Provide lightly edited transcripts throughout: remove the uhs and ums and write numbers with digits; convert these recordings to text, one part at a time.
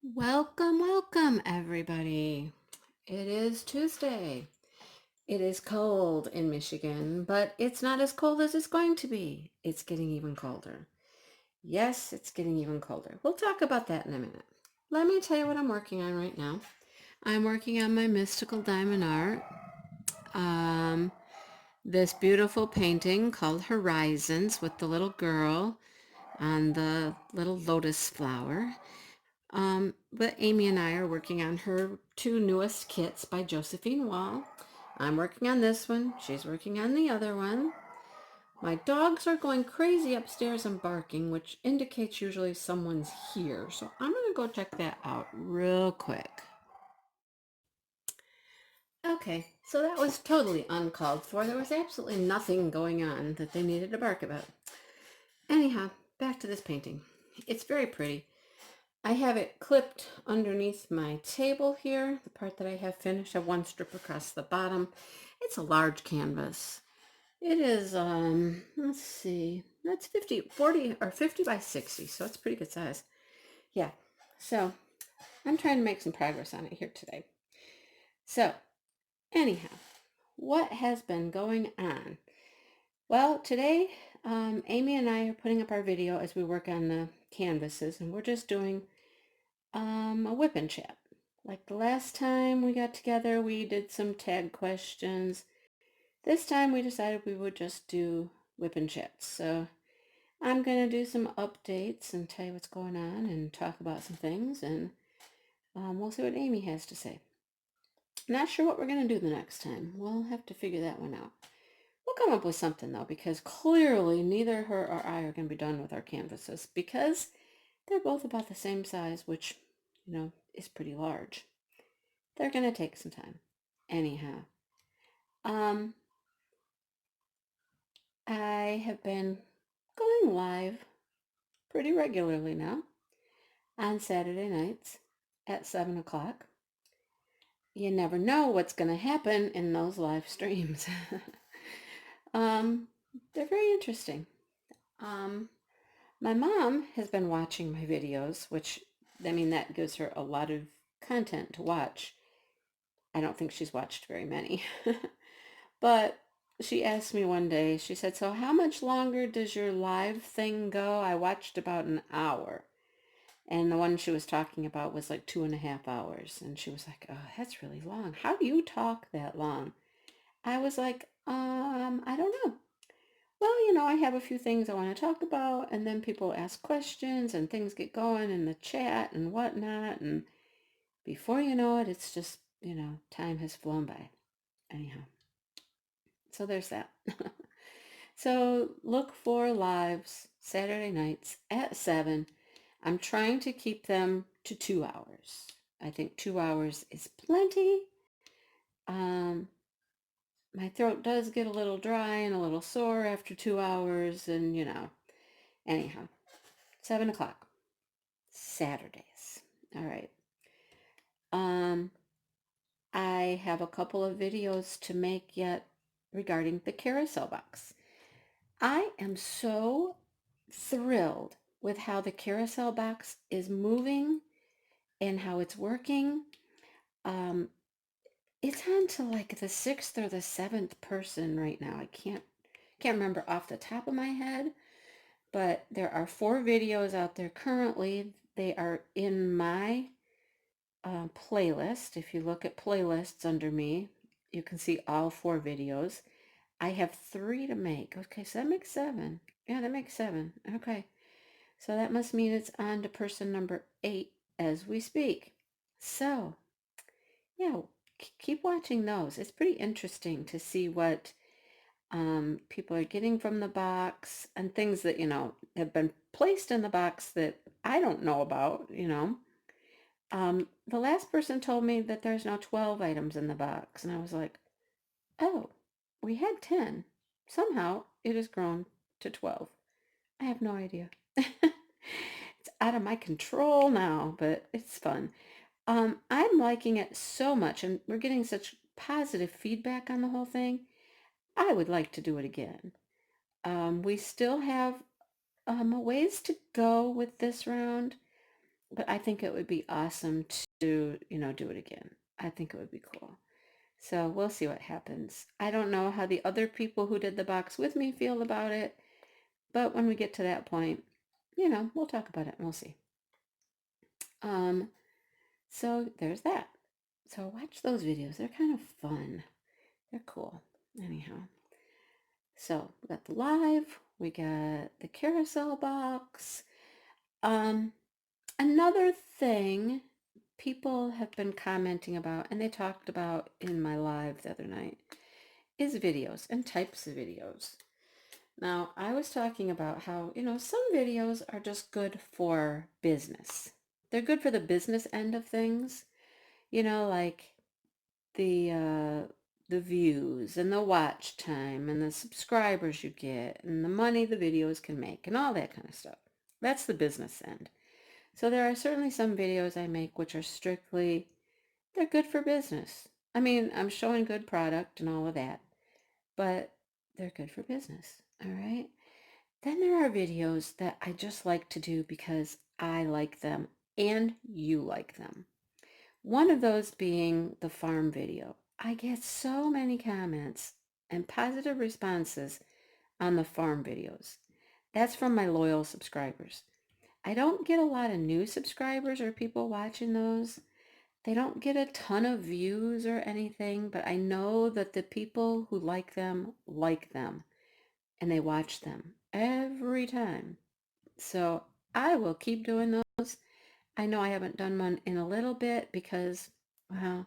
Welcome, welcome, everybody. It is Tuesday. It is cold in Michigan, but it's not as cold as it's going to be. It's getting even colder. Yes, it's getting even colder. We'll talk about that in a minute. Let me tell you what I'm working on right now. I'm working on my mystical diamond art. Um, this beautiful painting called Horizons with the little girl on the little lotus flower. But Amy and I are working on her two newest kits by Josephine Wall. I'm working on this one. She's working on the other one. My dogs are going crazy upstairs and barking, which indicates usually someone's here. So I'm going to go check that out real quick. Okay, so that was totally uncalled for. There was absolutely nothing going on that they needed to bark about. Anyhow, back to this painting. It's very pretty. I have it clipped underneath my table here, the part that I have finished. I have one strip across the bottom. It's a large canvas. It is, let's see, that's 40 or 50 by 60, so it's pretty good size. Yeah, so I'm trying to make some progress on it here today. So, anyhow, what has been going on? Well, today, Amy and I are putting up our video as we work on the canvases, and we're just doing a whip and chat. Like the last time we got together, we did some tag questions. This time we decided we would just do whip and chats. So I'm going to do some updates and tell you what's going on and talk about some things, and we'll see what Amy has to say. Not sure what we're going to do the next time. We'll have to figure that one out. We'll come up with something though, because clearly neither her or I are going to be done with our canvases because they're both about the same size, which, is pretty large. They're going to take some time. Anyhow, um, I have been going live pretty regularly now on Saturday nights at 7 o'clock. You never know what's going to happen in those live streams. um, they're very interesting. Um, my mom has been watching my videos, which, I mean, that gives her a lot of content to watch. I don't think she's watched very many. But she asked me one day, she said, "So how much longer does your live thing go?" I watched about an hour. And the one she was talking about was like 2.5 hours. And she was like, "Oh, that's really long. How do you talk that long?" I was like, I don't know. Well, I have a few things I want to talk about, and then people ask questions and things get going in the chat and whatnot. And before you know it, it's just, time has flown by. Anyhow, so there's that. So look for lives Saturday nights at 7. I'm trying to keep them to 2 hours. I think 2 hours is plenty. Um, my throat does get a little dry and a little sore after 2 hours, and anyhow, 7 o'clock, Saturdays. All right. Um, I have a couple of videos to make yet regarding the carousel box. I am so thrilled with how the carousel box is moving and how it's working. Um, it's on to like the sixth or the seventh person right now. I can't remember off the top of my head, but there are 4 videos out there currently. They are in my playlist. If you look at playlists under me, you can see all 4 videos. I have 3 to make. Okay, so that makes 7. Yeah, that makes 7. Okay. So that must mean it's on to person number 8 as we speak. So, yeah, keep watching those. It's pretty interesting to see what people are getting from the box and things that, have been placed in the box that I don't know about. The last person told me that there's now 12 items in the box, and I was like, oh, we had 10. Somehow it has grown to 12. I have no idea. It's out of my control now, but it's fun. I'm liking it so much, and we're getting such positive feedback on the whole thing. I would like to do it again. We still have a ways to go with this round. but I think it would be awesome to, do it again. I think it would be cool. So we'll see what happens. I don't know how the other people who did the box with me feel about it, but when we get to that point, we'll talk about it and we'll see. Um, so there's that. So watch those videos. They're kind of fun. They're cool. Anyhow, so we got the live, we got the carousel box. Um, Another thing people have been commenting about, and they talked about in my live the other night, is videos and types of videos. Now, I was talking about how, some videos are just good for business. They're good for the business end of things, like the uh, the views and the watch time and the subscribers you get and the money the videos can make and all that kind of stuff. That's the business end. So there are certainly some videos I make which are strictly, they're good for business. I mean, I'm showing good product and all of that, but they're good for business. All right. Then there are videos that I just like to do because I like them and you like them. One of those being the farm video. I get so many comments and positive responses on the farm videos. That's from my loyal subscribers. I don't get a lot of new subscribers or people watching those. They don't get a ton of views or anything, but I know that the people who like them, and they watch them every time. So I will keep doing those. I know I haven't done one in a little bit because, well,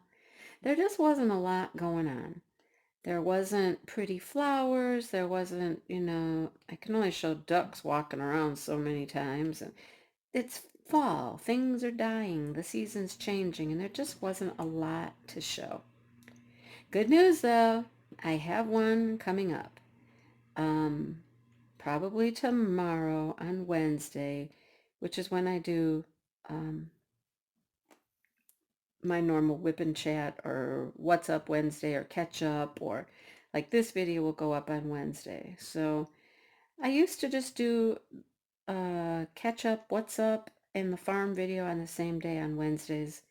there just wasn't a lot going on. There wasn't pretty flowers. There wasn't, I can only show ducks walking around so many times. And it's fall. Things are dying. The season's changing. And there just wasn't a lot to show. Good news, though. I have one coming up. Um, Probably tomorrow on Wednesday, which is when I do um, my normal whip and chat or what's up Wednesday or catch up, or like this video will go up on Wednesday. So I used to just do catch up, what's up, and the farm video on the same day on Wednesdays.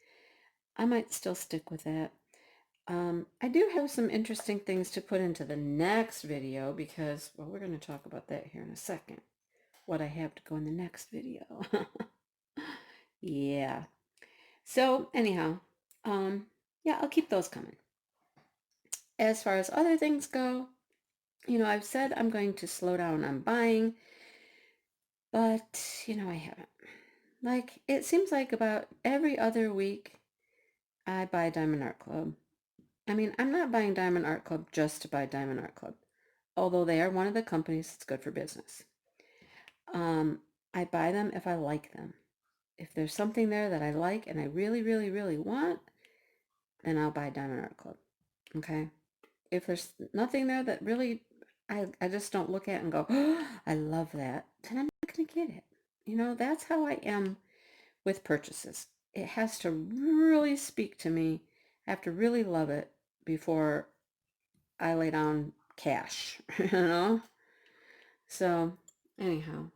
I might still stick with that. I do have some interesting things to put into the next video because, well, we're going to talk about that here in a second. What I have to go in the next video. Yeah. So anyhow, yeah, I'll keep those coming. As far as other things go, I've said I'm going to slow down on buying, but, I haven't. Like, it seems like about every other week I buy Diamond Art Club. I mean, I'm not buying Diamond Art Club just to buy Diamond Art Club, although they are one of the companies that's good for business. I buy them if I like them. If there's something there that I like and I really, really, really want, then I'll buy Diamond Art Club. Okay? If there's nothing there that really I just don't look at and go, oh, I love that, then I'm not going to get it. That's how I am with purchases. It has to really speak to me. I have to really love it before I lay down cash, So, anyhow,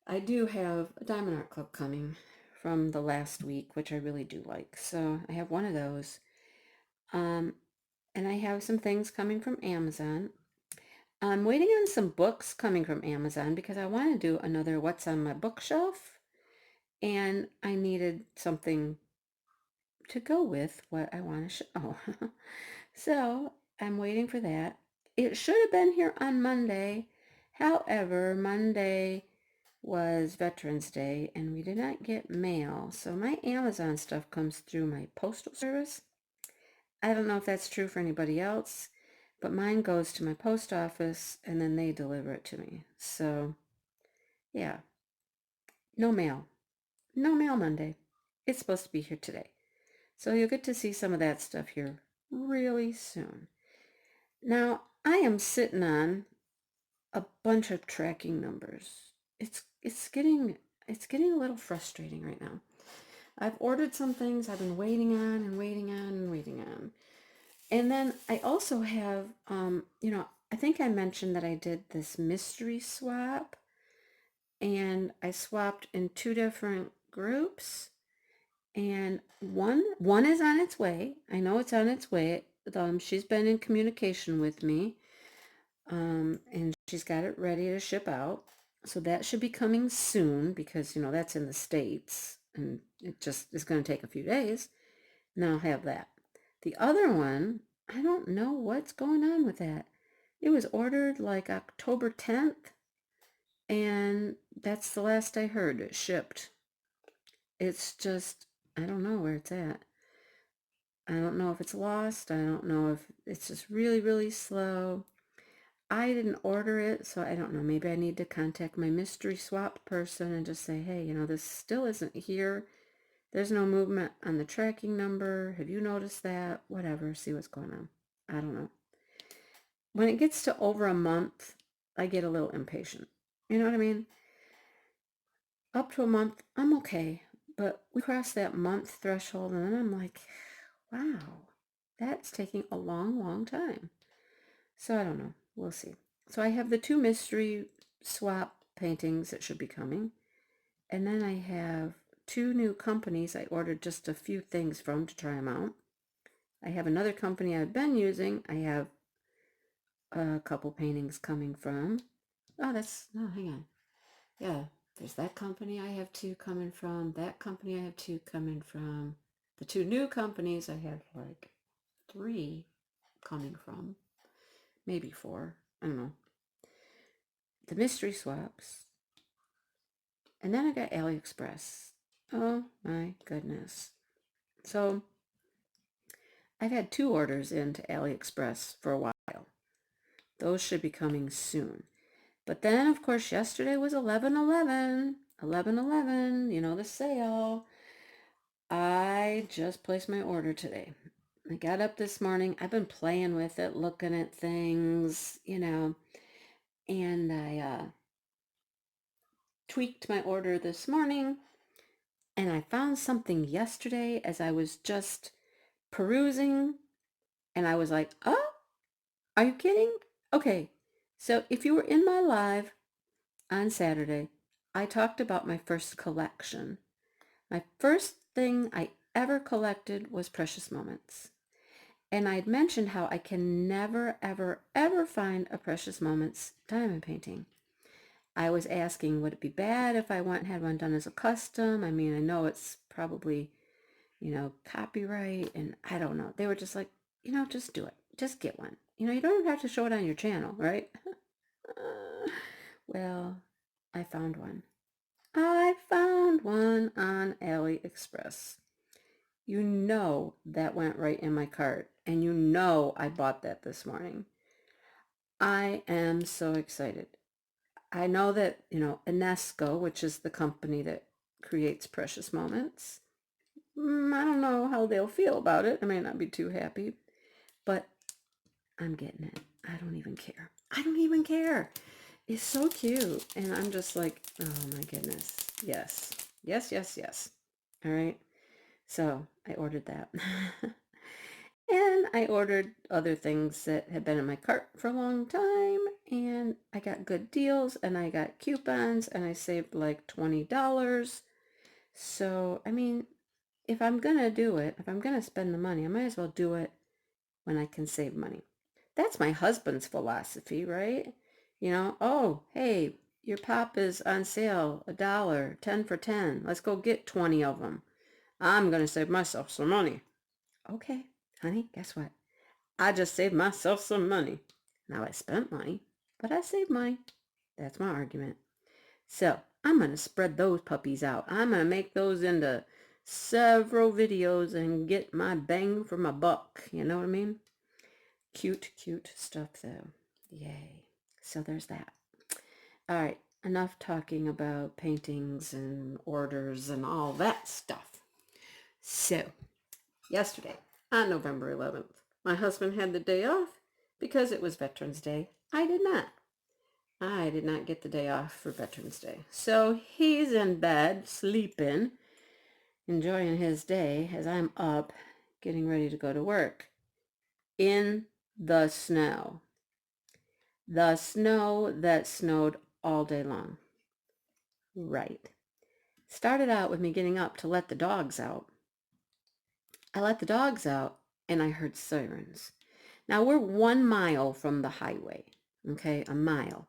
I do have a Diamond Art Club coming from the last week, which I really do like. So I have one of those. Um, and I have some things coming from Amazon. I'm waiting on some books coming from Amazon because I want to do another What's on My Bookshelf. And I needed something to go with what I want to show. So I'm waiting for that. It should have been here on Monday. However, Monday was Veterans Day and we did not get mail. So my Amazon stuff comes through my postal service. I don't know if that's true for anybody else, but mine goes to my post office and then they deliver it to me. So yeah, no mail. No mail Monday. It's supposed to be here today. So you'll get to see some of that stuff here really soon. Now, I am sitting on a bunch of tracking numbers. It's getting a little frustrating right now. I've ordered some things I've been waiting on and waiting on and waiting on. And then I also have, I think I mentioned that I did this mystery swap and I swapped in two different groups, and one is on its way. I know it's on its way. She's been in communication with me, and she's got it ready to ship out. So that should be coming soon because, that's in the States and it just is going to take a few days. And I'll have that. The other one, I don't know what's going on with that. It was ordered like October 10th, and that's the last I heard. It shipped. It's just, I don't know where it's at. I don't know if it's lost. I don't know if it's just really, really slow. I didn't order it, so I don't know. Maybe I need to contact my mystery swap person and just say, hey, this still isn't here. There's no movement on the tracking number. Have you noticed that? Whatever, see what's going on. I don't know. When it gets to over a month, I get a little impatient. You know what I mean? Up to a month, I'm okay. But we cross that month threshold, and then I'm like, wow, that's taking a long, long time. So I don't know. We'll see. So I have the 2 mystery swap paintings that should be coming. And then I have 2 new companies I ordered just a few things from to try them out. I have another company I've been using. I have a couple paintings coming from. Oh, hang on. Yeah, there's that company I have 2 coming from. That company I have 2 coming from. The 2 new companies I have like 3 coming from. Maybe 4. I don't know. The mystery swaps. And then I got AliExpress. Oh my goodness. So I've had 2 orders into AliExpress for a while. Those should be coming soon. But then, of course, yesterday was 11/11. 11/11, the sale. I just placed my order today. I got up this morning. I've been playing with it, looking at things, and I tweaked my order this morning. And I found something yesterday as I was just perusing, and I was like, oh, are you kidding? Okay, so if you were in my live on Saturday, I talked about my first collection. My first thing I ever collected was Precious Moments. And I'd mentioned how I can never, ever, ever find a Precious Moments diamond painting. I was asking, would it be bad if I went and had one done as a custom? I mean, I know it's probably, copyright, and I don't know. They were just like, just do it. Just get one. You don't even have to show it on your channel, right? Well, I found one. I found one on AliExpress. That went right in my cart, and I bought that this morning. I am so excited. I know that, Enesco, which is the company that creates Precious Moments, I don't know how they'll feel about it. I may not be too happy, but I'm getting it. I don't even care. I don't even care. It's so cute. And I'm just like, oh my goodness. Yes. Yes, yes, yes. All right. So I ordered that. And I ordered other things that had been in my cart for a long time. And I got good deals and I got coupons and I saved like $20. So, I mean, if I'm going to do it, if I'm going to spend the money, I might as well do it when I can save money. That's my husband's philosophy, right? Oh, hey, your pop is on sale, $1, 10 for 10. Let's go get 20 of them. I'm going to save myself some money. Okay, honey, guess what? I just saved myself some money. Now I spent money, but I saved money. That's my argument. So I'm going to spread those puppies out. I'm going to make those into several videos and get my bang for my buck. You know what I mean? Cute, cute stuff though. Yay. So there's that. All right, enough talking about paintings and orders and all that stuff. So, yesterday, on November 11th, my husband had the day off because it was Veterans Day. I did not. I did not get the day off for Veterans Day. So he's in bed, sleeping, enjoying his day as I'm up, getting ready to go to work. In the snow. The snow that snowed all day long. Right. Started out with me getting up to let the dogs out. I let the dogs out and I heard sirens. Now we're 1 mile from the highway, okay, a mile.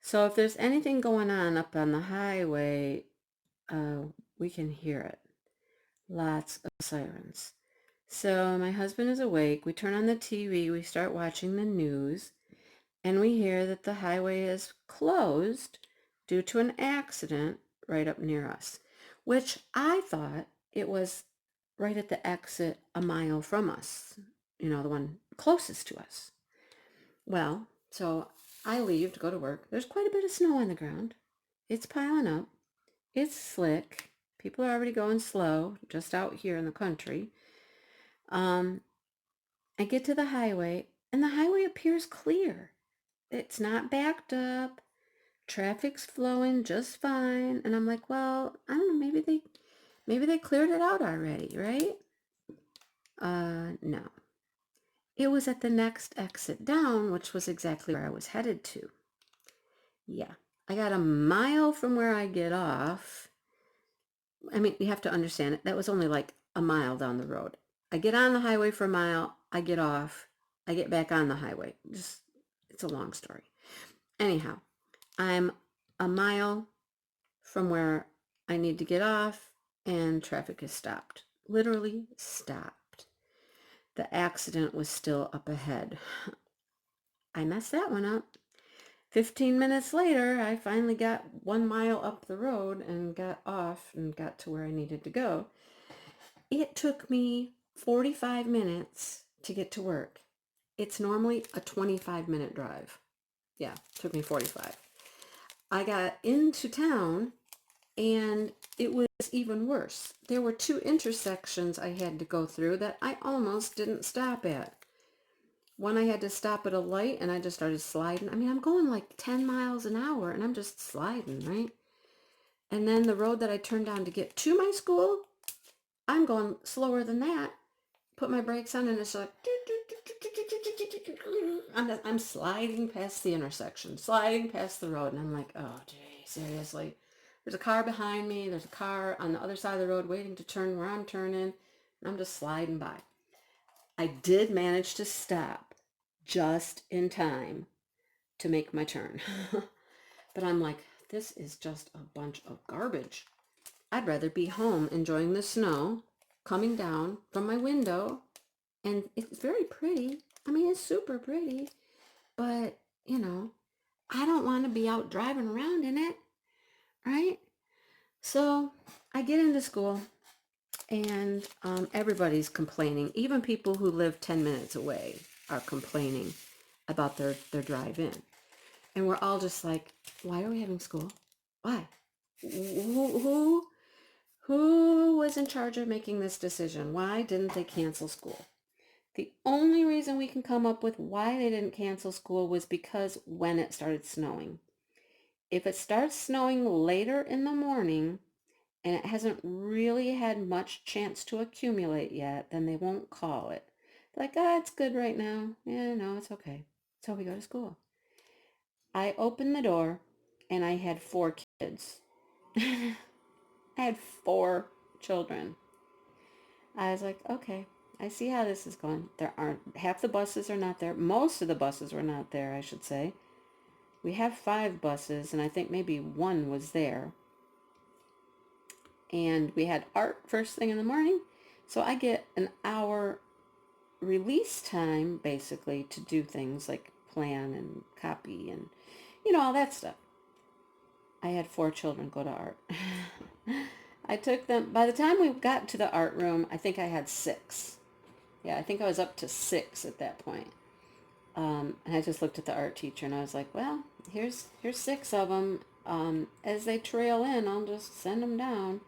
So if there's anything going on up on the highway, uh, we can hear it. Lots of sirens. So my husband is awake. We turn on the TV, we start watching the news, and we hear that the highway is closed due to an accident right up near us, which I thought it was right at the exit a mile from us, the one closest to us. Well, so I leave to go to work. There's quite a bit of snow on the ground. It's piling up. It's slick. People are already going slow just out here in the country. Um, I get to the highway, and the highway appears clear. It's not backed up. Traffic's flowing just fine. And I'm like, well, I don't know, maybe they cleared it out already, right? No. It was at the next exit down, which was exactly where I was headed to. Yeah. I got a mile from where I get off. I mean, you have to understand it. That was only like a mile down the road. I get on the highway for a mile, I get off, I get back on the highway. It's a long story. Anyhow, I'm a mile from where I need to get off and traffic is stopped. Literally stopped. The accident was still up ahead. I messed that one up. 15 minutes later, I finally got 1 mile up the road and got off and got to where I needed to go. It took me 45 minutes to get to work. It's normally a 25-minute drive. Yeah, it took me 45. I got into town and it was even worse. There were 2 intersections I had to go through that I almost didn't stop at. One I had to stop at a light and I just started sliding. I mean, I'm going like 10 miles an hour and I'm just sliding, right? And then the road that I turned down to get to my school, I'm going slower than that. Put my brakes on and it's like, I'm sliding past the intersection, sliding past the road. And I'm like, oh, gee, seriously? There's a car behind me. There's a car on the other side of the road waiting to turn where I'm turning. And I'm just sliding by. I did manage to stop just in time to make my turn. But I'm like, this is just a bunch of garbage. I'd rather be home enjoying the snow coming down from my window. And it's very pretty. I mean, it's super pretty. But, I don't want to be out driving around in it, right? So I get into school and everybody's complaining. Even people who live 10 minutes away are complaining about their drive in. And we're all just like, why are we having school? Why? Who was in charge of making this decision? Why didn't they cancel school? The only reason we can come up with why they didn't cancel school was because when it started snowing. If it starts snowing later in the morning and it hasn't really had much chance to accumulate yet, then they won't call it. They're like, it's good right now. Yeah, no, it's okay. So we go to school. I opened the door and I had 4 kids. I had 4 children. I was like, okay, I see how this is going. There aren't, half the buses are not there. Most of the buses were not there, I should say. We have 5 buses, and I think maybe 1 was there. And we had art first thing in the morning. So I get an hour release time, basically, to do things like plan and copy and, all that stuff. I had 4 children go to art. I took them, by the time we got to the art room, I think I had 6. Yeah, I think I was up to 6 at that point. And I just looked at the art teacher and I was like, well, here's 6 of them. As they trail in, I'll just send them down.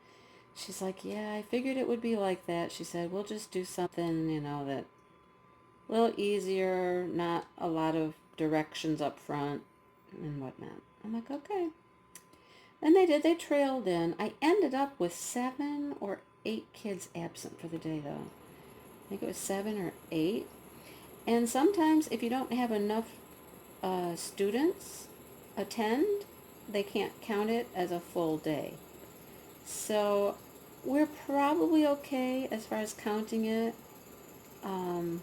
She's like, yeah, I figured it would be like that. She said, we'll just do something, that a little easier, not a lot of directions up front and whatnot. I'm like, okay. And they did. They trailed in. I ended up with 7 or 8 kids absent for the day, though. I think it was 7 or 8. And sometimes if you don't have enough students attend, they can't count it as a full day. So we're probably okay as far as counting it. Um,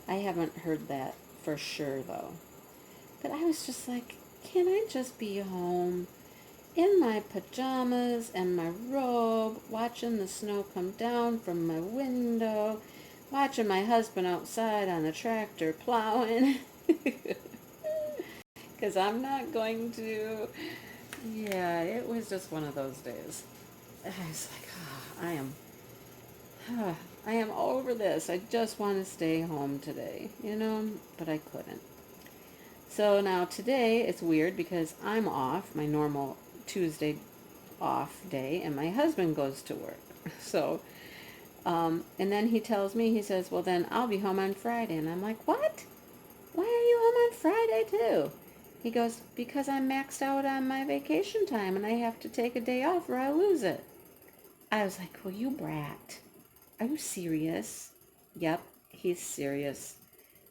I haven't heard that for sure though. But I was just like, can I just be home in my pajamas and my robe, watching the snow come down from my window, watching my husband outside on the tractor plowing? Because I'm not going to. Yeah, it was just one of those days. I was like, I am over this. I just want to stay home today, but I couldn't. So now today it's weird because I'm off, my normal Tuesday off day, and my husband goes to work. So, and then he tells me, he says, well, then I'll be home on Friday. And I'm like, what? Why are you home on Friday too? He goes, because I'm maxed out on my vacation time and I have to take a day off or I lose it. I was like, well, you brat. Are you serious? Yep, he's serious.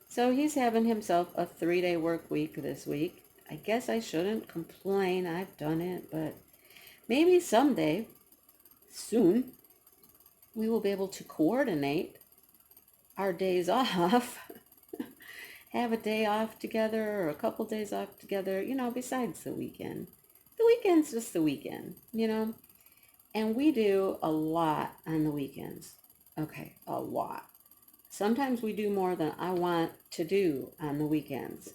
So he's having himself a 3-day work week this week. I guess I shouldn't complain. I've done it, but maybe someday, soon, we will be able to coordinate our days off. Have a day off together or a couple days off together, besides the weekend. The weekend's just the weekend. And we do a lot on the weekends. Okay, a lot. Sometimes we do more than I want to do on the weekends.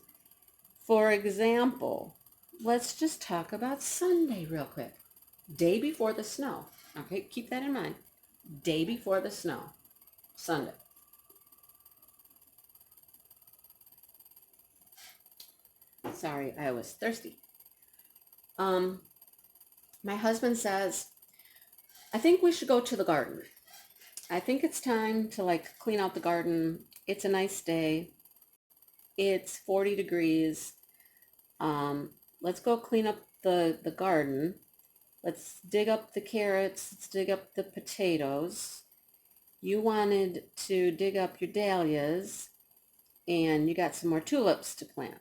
For example, let's just talk about Sunday real quick. Day before the snow. Okay, keep that in mind. Day before the snow. Sunday. Sorry, I was thirsty. My husband says, I think we should go to the garden. I think it's time to clean out the garden. It's a nice day. It's 40 degrees. Let's go clean up the garden. Let's dig up the carrots. Let's dig up the potatoes. You wanted to dig up your dahlias and you got some more tulips to plant.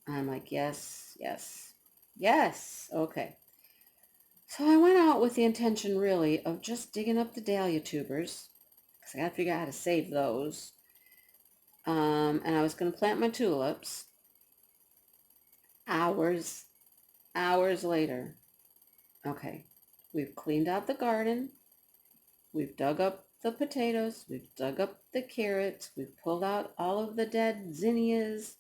I'm like, yes, yes, yes. Okay. So I went out with the intention really of just digging up the dahlia tubers because I got to figure out how to save those. And I was going to plant my tulips. Hours later. Okay. We've cleaned out the garden. We've dug up the potatoes. We've dug up the carrots. We've pulled out all of the dead zinnias,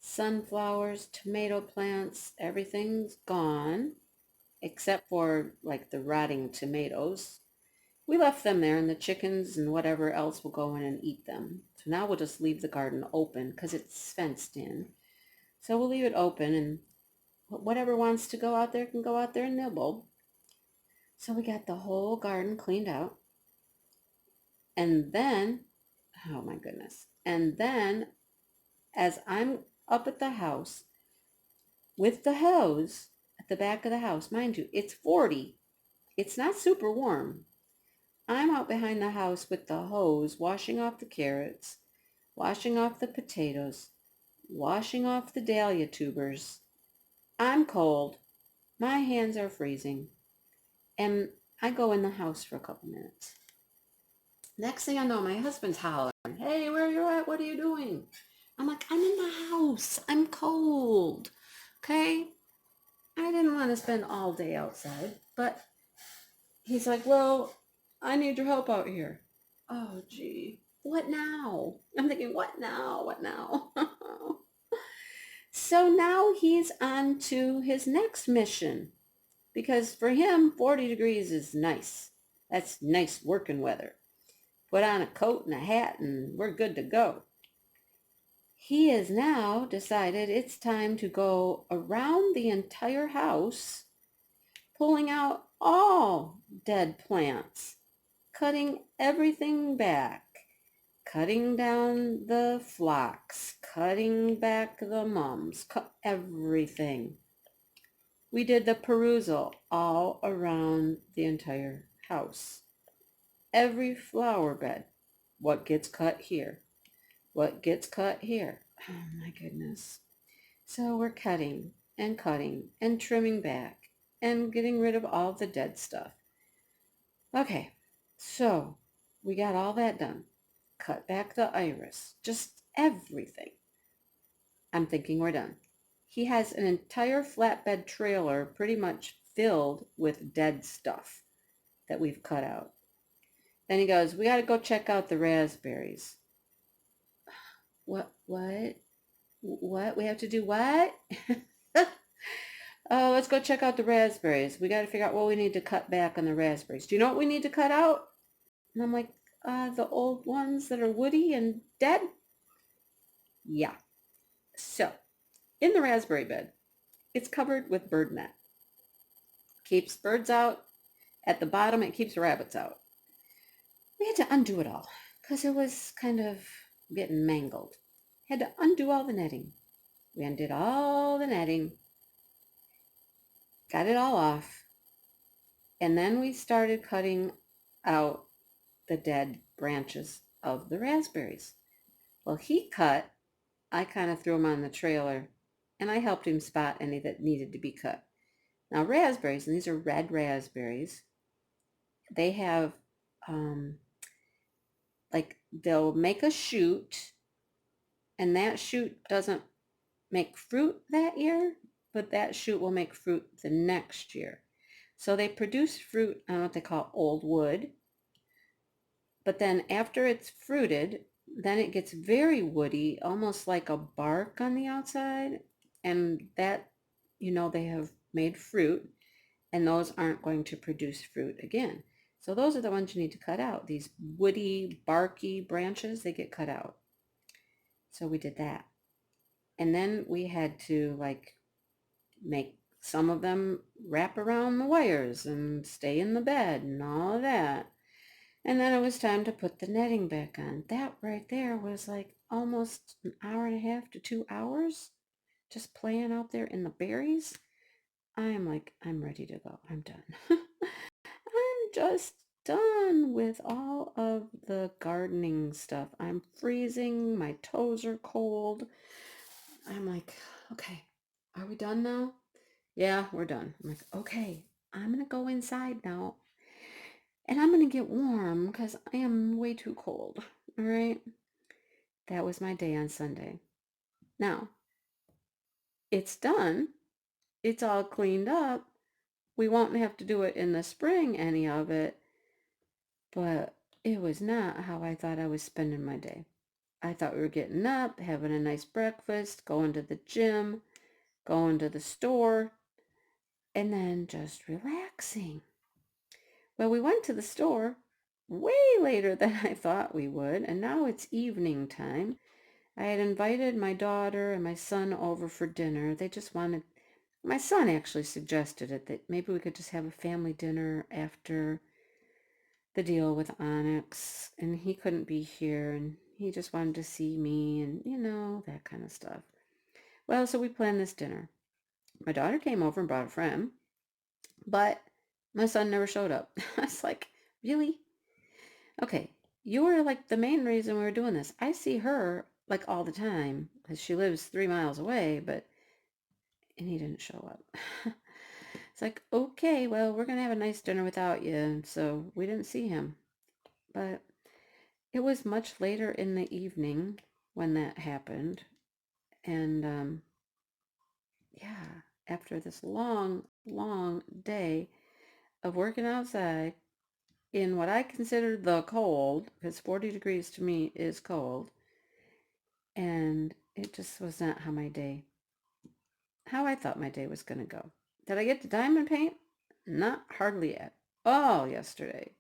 sunflowers, tomato plants. Everything's gone except for the rotting tomatoes. We left them there and the chickens and whatever else will go in and eat them. So now we'll just leave the garden open because it's fenced in. So we'll leave it open and whatever wants to go out there can go out there and nibble. So we got the whole garden cleaned out. And then, oh my goodness. And then as I'm up at the house with the hose at the back of the house, mind you, it's 40. It's not super warm. I'm out behind the house with the hose, washing off the carrots, washing off the potatoes, washing off the dahlia tubers. I'm cold. My hands are freezing. And I go in the house for a couple minutes. Next thing I know, my husband's hollering, hey, where are you at? What are you doing? I'm like, I'm in the house. I'm cold. Okay? I didn't want to spend all day outside, but he's like, well, I need your help out here. Oh, gee. What now? I'm thinking, what now? What now? So now he's on to his next mission because for him, 40 degrees is nice. That's nice working weather. Put on a coat and a hat and we're good to go. He has now decided it's time to go around the entire house, pulling out all dead plants, cutting everything back, cutting down the phlox, cutting back the mums, cut everything. We did the perusal all around the entire house. Every flower bed. What gets cut here? What gets cut here? Oh my goodness. So we're cutting and trimming back and getting rid of all the dead stuff. Okay, so we got all that done. Cut back the iris, just everything. I'm thinking we're done. He has an entire flatbed trailer pretty much filled with dead stuff that we've cut out. Then he goes, we got to go check out the raspberries. What? We have to do what? Oh, let's go check out the raspberries. We got to figure out what we need to cut back on the raspberries. Do you know what we need to cut out? And I'm like, the old ones that are woody and dead? Yeah. So, in the raspberry bed, it's covered with bird net. Keeps birds out. At the bottom, it keeps rabbits out. We had to undo it all because it was kind of getting mangled. Had to undo all the netting. We undid all the netting, got it all off, and then we started cutting out the dead branches of the raspberries. Well, he cut, I kind of threw them on the trailer, and I helped him spot any that needed to be cut. Now, raspberries, and these are red raspberries, they have, like, they'll make a shoot, and that shoot doesn't make fruit that year, but that shoot will make fruit the next year. So they produce fruit on what they call old wood. But then after it's fruited, then it gets very woody, almost like a bark on the outside. And that, they have made fruit, and those aren't going to produce fruit again. So those are the ones you need to cut out. These woody, barky branches, they get cut out. So we did that. And then we had to make some of them wrap around the wires and stay in the bed and all of that. And then it was time to put the netting back on. That right there was like almost an hour and a half to 2 hours just playing out there in the berries. I'm ready to go. I'm done. I'm just done with all of the gardening stuff. I'm freezing. My toes are cold. I'm like, okay, are we done now? Yeah, we're done. I'm like, okay, I'm going to go inside now and I'm going to get warm because I am way too cold. All right. That was my day on Sunday. Now, it's done. It's all cleaned up. We won't have to do it in the spring, any of it. But it was not how I thought I was spending my day. I thought we were getting up, having a nice breakfast, going to the gym, going to the store, and then just relaxing. Well, we went to the store way later than I thought we would, and now it's evening time. I had invited my daughter and my son over for dinner. They just wanted, my son actually suggested it, that maybe we could just have a family dinner after the deal with Onyx, and he couldn't be here, and he just wanted to see me, and that kind of stuff. Well, so we planned this dinner. My daughter came over and brought a friend, but my son never showed up. I was like, really? Okay, you were like the main reason we were doing this. I see her like all the time because she lives 3 miles away, and he didn't show up. It's like, okay, well, we're going to have a nice dinner without you. And so we didn't see him. But it was much later in the evening when that happened. And yeah, after this long, long day of working outside in what I consider the cold, because 40 degrees to me is cold, and it just was not how I thought my day was going to go. Did I get to diamond paint? Not hardly at all yesterday.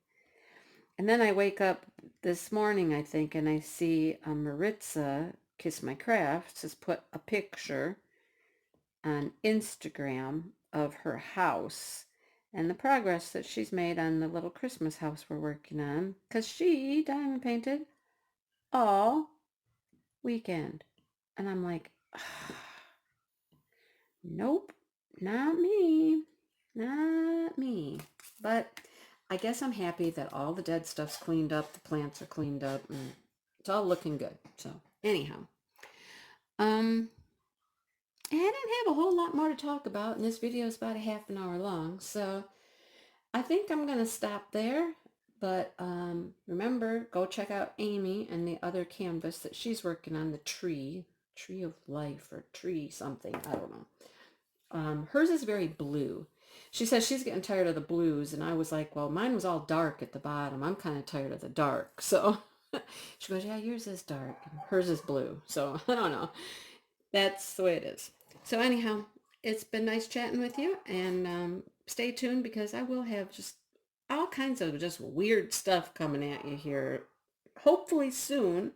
And then I wake up this morning, I think, and I see Maritza, Kiss My Crafts, has put a picture on Instagram of her house and the progress that she's made on the little Christmas house we're working on, because she diamond painted all weekend. And I'm like, nope, not me. Not me. But I guess I'm happy that all the dead stuff's cleaned up, the plants are cleaned up, and it's all looking good. So anyhow, um, And I didn't have a whole lot more to talk about, and this video is about a half an hour long, so I think I'm going to stop there. But remember, go check out Amy and the other canvas that she's working on, the tree of life or tree something, I don't know. Hers is very blue. She says she's getting tired of the blues, and I was like, well, mine was all dark at the bottom. I'm kind of tired of the dark. So she goes, yeah, yours is dark, and hers is blue. So I don't know. That's the way it is. So anyhow, it's been nice chatting with you, and stay tuned because I will have just all kinds of just weird stuff coming at you here. Hopefully soon,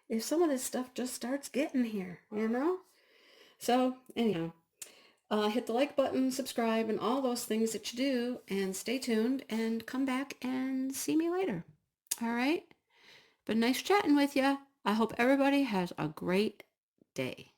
if some of this stuff just starts getting here, you know? So anyhow, hit the like button, subscribe, and all those things that you do, and stay tuned and come back and see me later. All right? But nice chatting with you. I hope everybody has a great day.